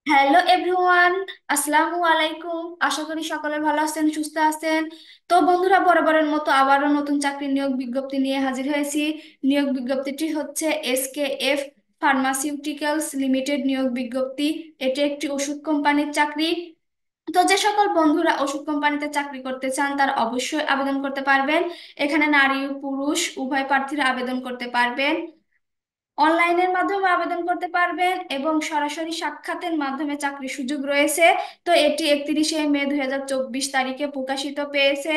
Hello everyone, আসসালামু আলাইকুম। আশা করি সকলে ভালো আছেন, সুস্থ আছেন। তো বন্ধুরা, বরাবরের মতো আবারও নতুন চাকরি নিয়োগ বিজ্ঞপ্তি নিয়ে হাজির হয়েছি। নিয়োগ বিজ্ঞপ্তিটি হচ্ছে এসকেএফ ফার্মাসিউটিক্যালস লিমিটেড নিয়োগ বিজ্ঞপ্তি। এটি একটি ওষুধ কোম্পানির চাকরি। তো যে সকল বন্ধুরা ওষুধ কোম্পানিতে চাকরি করতে চান তারা অবশ্যই আবেদন করতে পারবেন। এখানে নারী ও পুরুষ উভয় প্রার্থীরা আবেদন করতে পারবেন। অনলাইনের মাধ্যমে আবেদন করতে পারবেন এবং সরাসরি সাক্ষাতের মাধ্যমে চাকরির সুযোগ রয়েছে। তো এটি 31শে মে 2024 তারিখে প্রকাশিত পেয়েছে।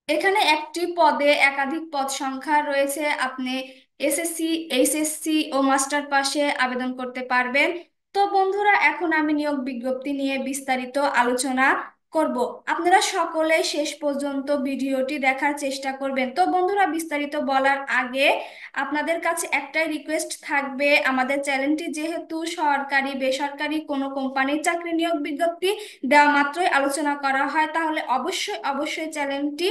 এখানে একটি পদে একাধিক পদ সংখ্যা রয়েছে। আপনি এসএসসি, এইচএসসি ও মাস্টার পাশে আবেদন করতে পারবেন। তো বন্ধুরা, এখন আমি নিয়োগ বিজ্ঞপ্তি নিয়ে বিস্তারিত আলোচনা করব। আপনারা সকলে শেষ পর্যন্ত ভিডিওটি দেখার চেষ্টা করবেন। তো বন্ধুরা, বিস্তারিত বলার আগে আপনাদের কাছে একটাই রিকোয়েস্ট থাকবে, আমাদের চ্যানেলটি যেহেতু সরকারি বেসরকারি কোনো কোম্পানির চাকরি নিয়োগ বিজ্ঞপ্তি দেওয়া মাত্রই আলোচনা করা হয়, তাহলে অবশ্যই অবশ্যই চ্যানেলটি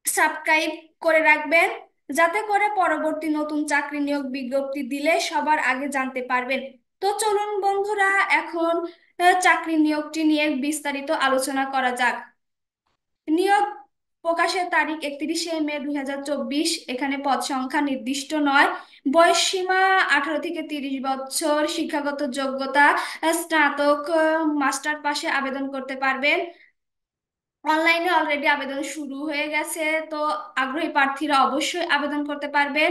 সাবস্ক্রাইব করে রাখবেন, যাতে করে পরবর্তী নতুন চাকরি নিয়োগ বিজ্ঞপ্তি দিলে সবার আগে জানতে পারবেন। তো চলুন বন্ধুরা, এখন চাকরি নিয়োগটি নিয়ে বিস্তারিত আলোচনা করা যাক। নিয়োগ প্রকাশের তারিখ 31শে মে 2024। এখানে পদ সংখ্যা নির্দিষ্ট নয়। বয়স সীমা 18 থেকে 30 বছর। শিক্ষাগত যোগ্যতা স্নাতক, মাস্টার পাশে আবেদন করতে পারবেন। অনলাইনে অলরেডি আবেদন শুরু হয়ে গেছে। তো আগ্রহী প্রার্থীরা অবশ্যই আবেদন করতে পারবেন।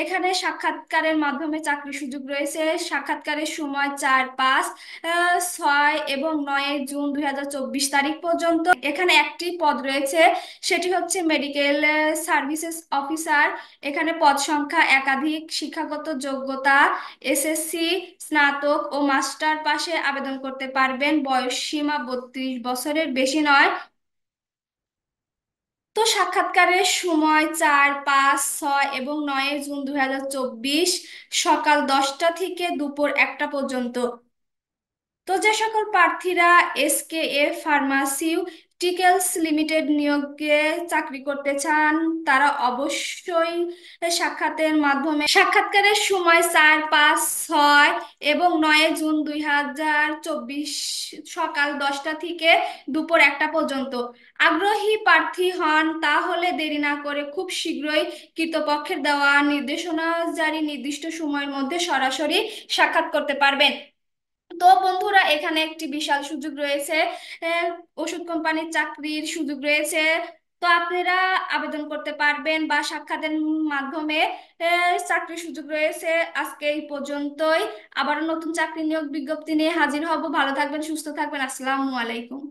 এখানে সাক্ষাৎকারের মাধ্যমে চাকরির সুযোগ রয়েছে। সাক্ষাৎকারের সময় 4, 5, 6 এবং 9 জুন 2024 তারিখ পর্যন্ত। এখানে একটি পদ রয়েছে, সেটি হচ্ছে মেডিকেল সার্ভিসেস অফিসার। এখানে পদ সংখ্যা একাধিক। শিক্ষাগত যোগ্যতা এসএসসি, স্নাতক ও মাস্টার পাশে আবেদন করতে পারবেন। বয়স সীমা 32 বছরের বেশি নয়। তো সাক্ষাৎকারের সময় 4, 5, 6 এবং 9 জুন 2024, সকাল 10টা থেকে দুপুর 1টা পর্যন্ত। তো যে সকল প্রার্থীরা এসকেএফ ফার্মাসিউটিক্যালস লিমিটেড নিয়োগে চাকরি করতে চান তারা অবশ্যই সাক্ষাৎকারের সময় 4, 5, 6 এবং 9 জুন 2024, সকাল 10টা থেকে দুপুর 1টা পর্যন্ত। আগ্রহী প্রার্থী হন তাহলে দেরি না করে খুব শীঘ্রই কর্তৃপক্ষের দেওয়া নির্দেশনা জারি নির্দিষ্ট সময়ের মধ্যে সরাসরি সাক্ষাৎ করতে পারবেন। তো বন্ধুরা, এখানে একটি বিশাল সুযোগ রয়েছে। আহ, ওষুধ কোম্পানির চাকরির সুযোগ রয়েছে। তো আপনারা আবেদন করতে পারবেন বা সাক্ষাতের মাধ্যমে চাকরির সুযোগ রয়েছে। আজকে এই পর্যন্তই। আবার নতুন চাকরি নিয়োগ বিজ্ঞপ্তি নিয়ে হাজির হব। ভালো থাকবেন, সুস্থ থাকবেন। আসসালামু আলাইকুম।